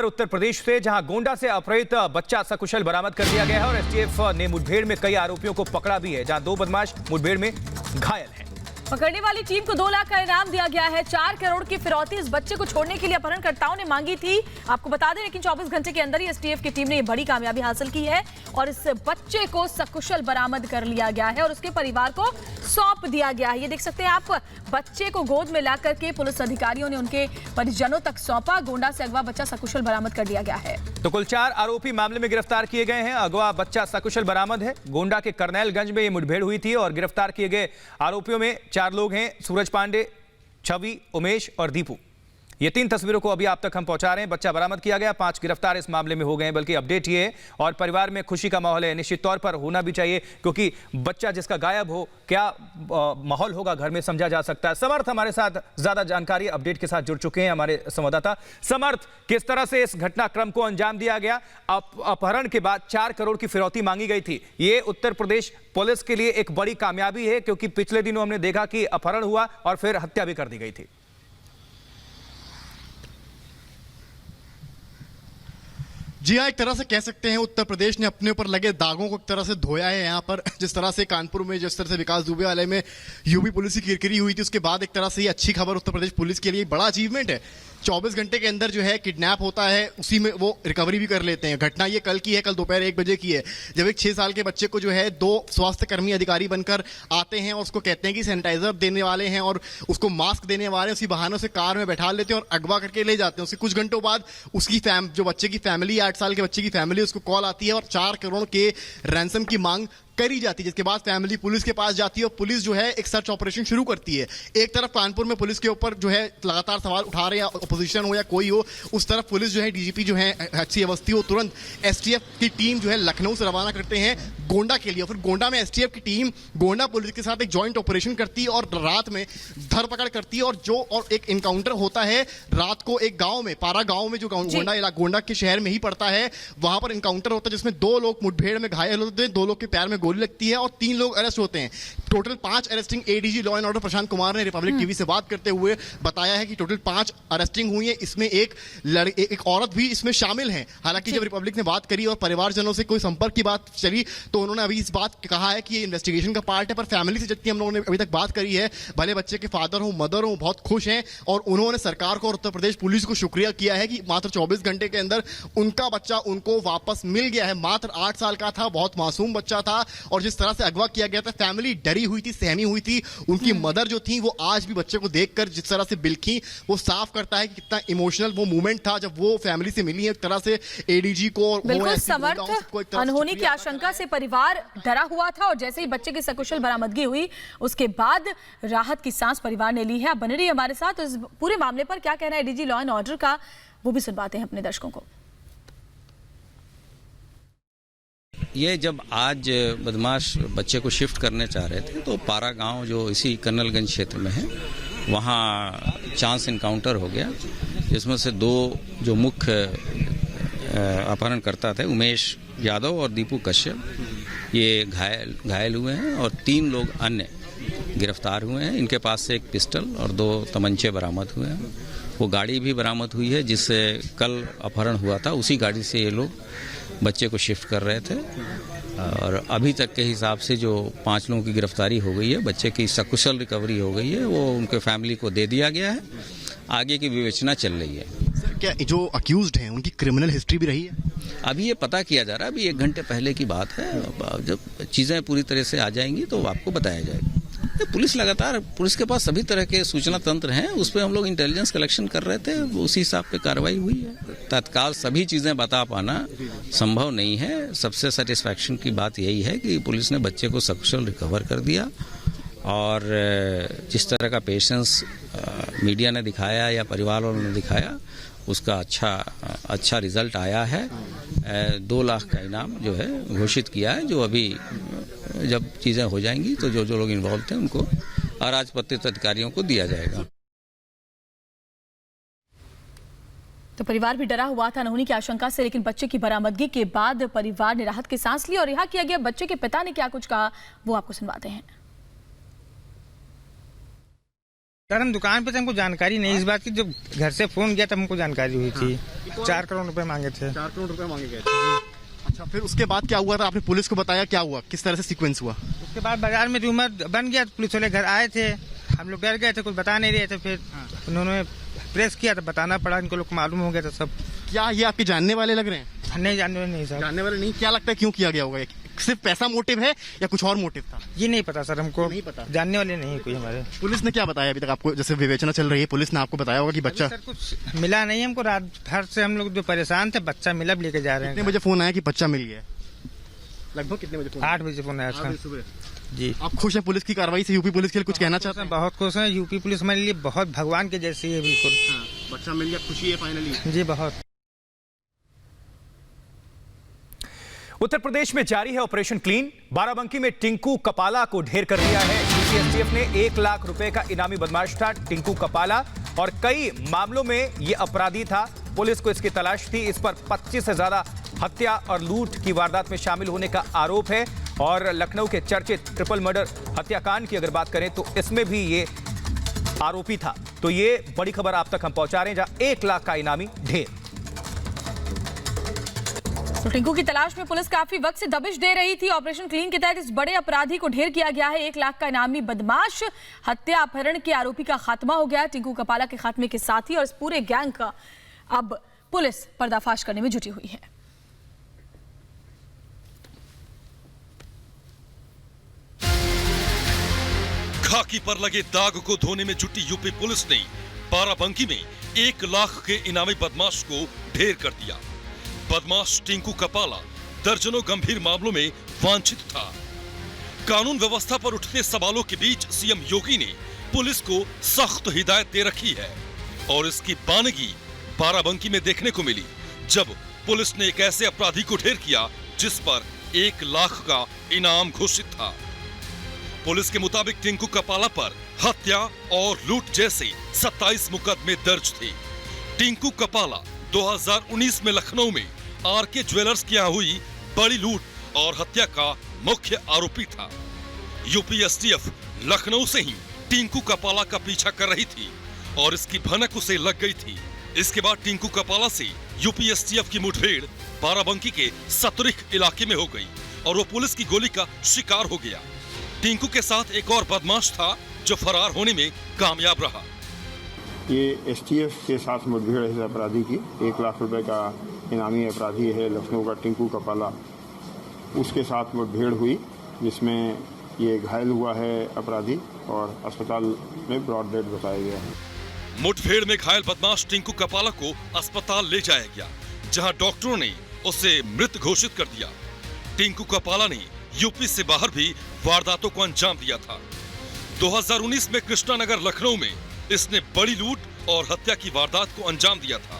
उत्तर प्रदेश से, जहां गोंडा से अपहृत बच्चा सकुशल बरामद कर दिया गया है और एसटीएफ ने मुठभेड़ में कई आरोपियों को पकड़ा भी है, जहां 2 बदमाश मुठभेड़ में घायल हैं। पकड़ने वाली टीम को 2 लाख का इनाम दिया गया है। 4 करोड़ की फिरौती इस बच्चे को छोड़ने के लिए अपहरणकर्ताओं ने मांगी थी, आपको बता दें, लेकिन 24 घंटे के अंदर ही एसटीएफ की टीम ने ये बड़ी कामयाबी हासिल की है और इस बच्चे को सकुशल बरामद कर लिया गया है और उसके परिवार को सौंप दिया गया है। ये देख सकते हैं आप, बच्चे को गोद में ला करके पुलिस अधिकारियों ने उनके परिजनों तक सौंपा। गोंडा से अगवा बच्चा सकुशल बरामद कर दिया गया है। तो कुल 4 आरोपी मामले में गिरफ्तार किए गए हैं। अगवा बच्चा सकुशल बरामद है। गोंडा के करनैलगंज में ये मुठभेड़ हुई थी और गिरफ्तार किए गए आरोपियों में 4 लोग हैं, सूरज पांडे, छवि, उमेश और दीपू। ये 3 तस्वीरों को अभी आप तक हम पहुंचा रहे हैं। बच्चा बरामद किया गया, 5 गिरफ्तार इस मामले में हो गए हैं। बल्कि अपडेट ये है और परिवार में खुशी का माहौल है, निश्चित तौर पर होना भी चाहिए, क्योंकि बच्चा जिसका गायब हो, क्या माहौल होगा घर में समझा जा सकता है। समर्थ हमारे साथ ज्यादा जानकारी अपडेट के साथ जुड़ चुके हैं, हमारे संवाददाता। समर्थ, किस तरह से इस घटनाक्रम को अंजाम दिया गया? अपहरण के बाद 4 करोड़ की फिरौती मांगी गई थी। ये उत्तर प्रदेश पुलिस के लिए एक बड़ी कामयाबी है, क्योंकि पिछले दिनों हमने देखा कि अपहरण हुआ और फिर हत्या भी कर दी गई थी। जी हाँ, एक तरह से कह सकते हैं उत्तर प्रदेश ने अपने ऊपर लगे दागों को एक तरह से धोया है। यहाँ पर जिस तरह से कानपुर में, जिस तरह से विकास दुबे वाले में यूपी पुलिस की किरकिरी हुई थी, उसके बाद एक तरह से ये अच्छी खबर उत्तर प्रदेश पुलिस के लिए बड़ा अचीवमेंट है। 24 घंटे के अंदर जो है किडनैप होता है, उसी में वो रिकवरी भी कर लेते हैं। घटना ये कल की है, कल दोपहर 1 बजे की है, जब एक 6 साल के बच्चे को जो है 2 स्वास्थ्य कर्मी अधिकारी बनकर आते हैं और उसको कहते हैं कि सैनिटाइजर देने वाले हैं और उसको मास्क देने वाले हैं। उसी बहानों से कार में बैठा लेते हैं और अगवा करके ले जाते हैं। उसके कुछ घंटों बाद उसकी जो बच्चे की फैमिली, 8 साल के बच्चे की फैमिली, उसको कॉल आती है और 4 करोड़ के रैंसम की मांग करी जाती है, जिसके बाद फैमिली पुलिस के पास जाती है और पुलिस जो है एक सर्च ऑपरेशन शुरू करती है। एक तरफ कानपुर में पुलिस के ऊपर जो है लगातार सवाल उठा रहे हैं, अपोजिशन हो या कोई हो, उस तरफ पुलिस जो है डीजीपी जो है HC अवस्थी, वो तुरंत एसटीएफ की टीम जो है लखनऊ से रवाना करते हैं गोंडा के लिए। फिर गोंडा में एसटीएफ की टीम गोंडा पुलिस के साथ एक जॉइंट ऑपरेशन करती है और रात में धरपकड़ करती है और एक इनकाउंटर होता है रात को एक गांव में, पारा गांव में, जो गोंडा के शहर में ही पड़ता है। वहां पर इनकाउंटर होता है जिसमें 2 लोग मुठभेड़ में घायल होते हैं, 2 लोग के पैर में गोली लगती है और 3 लोग अरेस्ट होते हैं। Total 5 arresting ADG law and order Prashant Kumar ने रिपब्लिक टीवी से बात करते हुए बताया है कि टोटल 5 अरेस्टिंग हुई है। इसमें एक औरत भी इसमें शामिल है। हालांकि जब रिपब्लिक ने बात करी और परिवारजनों से कोई संपर्क की बात चली तो उन्होंने अभी इस बात कहा है कि ये इन्वेस्टिगेशन का पार्ट है, पर फैमिली से जितनी हम लोगों ने अभी तक बात करी है, भले बच्चे के फादर हो, मदर हो, बहुत खुश हैं और उन्होंने सरकार को और उत्तर प्रदेश पुलिस को शुक्रिया किया है कि मात्र 24 घंटे के अंदर उनका बच्चा उनको वापस मिल गया है। मात्र 8 साल का था, बहुत मासूम बच्चा था और जिस तरह से अगवा किया गया था, फैमिली डरी हुई थी, सहमी हुई थी। उनकी मदर जो थी वो आज भी बच्चे को देखकर जिस तरह से बिलखी, वो साफ करता है कि कितना इमोशनल वो मोमेंट था जब वो फैमिली से मिली है। एक तरह से एडीजी को बिल्कुल समर्थ, अनहोनी की आशंका से परिवार डरा हुआ था और जैसे ही बच्चे की सकुशल बरामदगी हुई उसके बाद राहत की सांस परिवार ने ली है। आप बने रहिए हमारे साथ। इस पूरे मामले पर क्या कहना है एडीजी लॉ एंड ऑर्डर का, वो भी सुनवाते हैं अपने दर्शकों को। ये जब आज बदमाश बच्चे को शिफ्ट करने चाह रहे थे तो पारा गांव जो इसी कर्नलगंज क्षेत्र में है, वहाँ चांस इनकाउंटर हो गया, जिसमें से 2 जो मुख्य अपहरणकर्ता थे, उमेश यादव और दीपू कश्यप, ये घायल हुए हैं और 3 लोग अन्य गिरफ्तार हुए हैं। इनके पास से एक पिस्टल और 2 तमंचे बरामद हुए हैं। वो गाड़ी भी बरामद हुई है जिससे कल अपहरण हुआ था, उसी गाड़ी से ये लोग बच्चे को शिफ्ट कर रहे थे और अभी तक के हिसाब से जो 5 लोगों की गिरफ्तारी हो गई है, बच्चे की सकुशल रिकवरी हो गई है, वो उनके फैमिली को दे दिया गया है। आगे की विवेचना चल रही है। सर, क्या जो अक्यूज्ड हैं उनकी क्रिमिनल हिस्ट्री भी रही है? अभी ये पता किया जा रहा है, अभी 1 घंटे पहले की बात है। जब चीज़ें पूरी तरह से आ जाएंगी तो आपको बताया जाएगा। पुलिस लगातार, पुलिस के पास सभी तरह के सूचना तंत्र हैं, उस पर हम लोग इंटेलिजेंस कलेक्शन कर रहे थे, उसी हिसाब पे कार्रवाई हुई है। तत्काल सभी चीज़ें बता पाना संभव नहीं है। सबसे सेटिस्फैक्शन की बात यही है कि पुलिस ने बच्चे को सकुशल रिकवर कर दिया और जिस तरह का पेशेंस मीडिया ने दिखाया या परिवार वालों ने दिखाया, उसका अच्छा रिजल्ट आया है। 2 लाख का इनाम जो है घोषित किया है, जो अभी जब चीज़ें हो जाएंगी तो जो लोग इन्वॉल्व थे उनको अराजपत्रित अधिकारियों को दिया जाएगा। तो परिवार भी डरा हुआ था अनहोनी की आशंका से, लेकिन बच्चे की बरामदगी के बाद परिवार ने राहत की सांस ली और रिहा किया गया। बच्चे के पिता ने क्या कुछ कहा वो आपको सुनवाते हैं। सर हम दुकान पे थे, हमको जानकारी नहीं इस बात की। जब घर से फोन गया तब हमको जानकारी हुई थी। 4 करोड़ रुपए मांगे थे। 4 करोड़ रुपए मांगे गए थे। अच्छा, फिर उसके बाद क्या हुआ था? आपने पुलिस को बताया, क्या हुआ, किस तरह से सीक्वेंस हुआ? उसके बाद बाजार में रूमर बन गया, पुलिस वाले घर आए थे, हम लोग डर गए थे, कुछ बता नहीं रहे थे। फिर उन्होंने प्रेस किया तो बताना पड़ा, इनको लोग मालूम हो गया था सब। क्या ये आपके जानने वाले लग रहे हैं? नहीं, जानने वाले नहीं सर। जानने वाले नहीं? क्या लगता है क्यों किया गया होगा? सिर्फ पैसा मोटिव है या कुछ और मोटिव था? ये नहीं पता सर, हमको नहीं पता। जानने वाले नहीं कोई हमारे। पुलिस ने क्या बताया अभी तक आपको? जैसे विवेचना चल रही है, पुलिस ने आपको बताया होगा कि बच्चा? सर कुछ मिला नहीं हमको। रात भर से हम लोग जो परेशान थे, बच्चा मिला, लेके जा रहे कितने हैं। बजे फोन आया कि बच्चा मिल गया? लगभग कितने बजे फोन? 8 बजे फोन आया था सुबह। जी। आप खुश हैं पुलिस की कार्रवाई से? यूपी पुलिस के लिए कुछ कहना चाहते हैं? बहुत खुश हैं। यूपी पुलिस हमारे लिए बहुत भगवान के जैसी है, बिल्कुल। बच्चा मिल गया, खुशी है फाइनली? जी बहुत। उत्तर प्रदेश में जारी है ऑपरेशन क्लीन। बाराबंकी में टिंकू कपाला को ढेर कर दिया है। यूपी एसटीएफ ने 1 लाख रुपए का इनामी बदमाश था टिंकू कपाला, और कई मामलों में यह अपराधी था। पुलिस को इसकी तलाश थी। इस पर 25 से ज्यादा हत्या और लूट की वारदात में शामिल होने का आरोप है। और लखनऊ के चर्चित ट्रिपल मर्डर हत्याकांड की अगर बात करें तो इसमें भी ये आरोपी था। तो ये बड़ी खबर आप तक हम पहुंचा रहे हैं, जहां 1 लाख का इनामी ढेर। तो टिंकू की तलाश में पुलिस काफी वक्त से दबिश दे रही थी। ऑपरेशन क्लीन के तहत इस बड़े अपराधी को ढेर किया गया है। 1 लाख का इनामी बदमाश, हत्या अपहरण के आरोपी का खात्मा हो गया। टिंकू कपाला के खात्मे के साथ ही और इस पूरे गैंग का अब पुलिस पर्दाफाश करने में जुटी हुई है। खाकी पर लगे दाग को धोने में जुटी यूपी पुलिस ने बाराबंकी में 1 लाख के इनामी बदमाश को ढेर कर दिया। बदमाश टिंकू कपाला दर्जनों गंभीर मामलों में वांछित था। कानून व्यवस्था पर उठते सवालों के बीच सीएम योगी ने पुलिस को सख्त हिदायत दे रखी है, और इसकी बानगी बाराबंकी में देखने को मिली, जब पुलिस ने एक ऐसे अपराधी को ढेर किया जिस पर 1 लाख का इनाम घोषित था। पुलिस के मुताबिक टिंकू कपाला पर हत्या और लूट जैसे 27 मुकदमे दर्ज थे। टिंकू कपाला 2019 में लखनऊ में आरके ज्वेलर्स की यहां हुई बड़ी लूट और हत्या का मुख्य आरोपी था। यूपी एसटीएफ लखनऊ से ही टिंकू कपाला का पीछा कर रही थी और इसकी भनक उसे लग गई थी। इसके बाद टिंकू कपाला से यूपी एसटीएफ की मुठभेड़ बाराबंकी के सतरिख इलाके में हो गई और वो पुलिस की गोली का शिकार हो गया। टिंकू के साथ एक और बदमाश था जो फरार होने में कामयाब रहा। ये एसटीएफ के साथ मुठभेड़ है अपराधी की। 1 लाख रुपए का इनामी अपराधी है लखनऊ का टिंकू कपाला, उसके साथ मुठभेड़ हुई जिसमें ये घायल हुआ है अपराधी और अस्पताल में ब्रॉड डेड बताया गया है। मुठभेड़ में घायल बदमाश टिंकू कपाला को अस्पताल ले जाया गया, जहां डॉक्टरों ने उसे मृत घोषित कर दिया। टिंकू कपाला ने यूपी से बाहर भी वारदातों को अंजाम दिया था। 2019 में कृष्णानगर लखनऊ में इसने बड़ी लूट और हत्या की वारदात को अंजाम दिया था।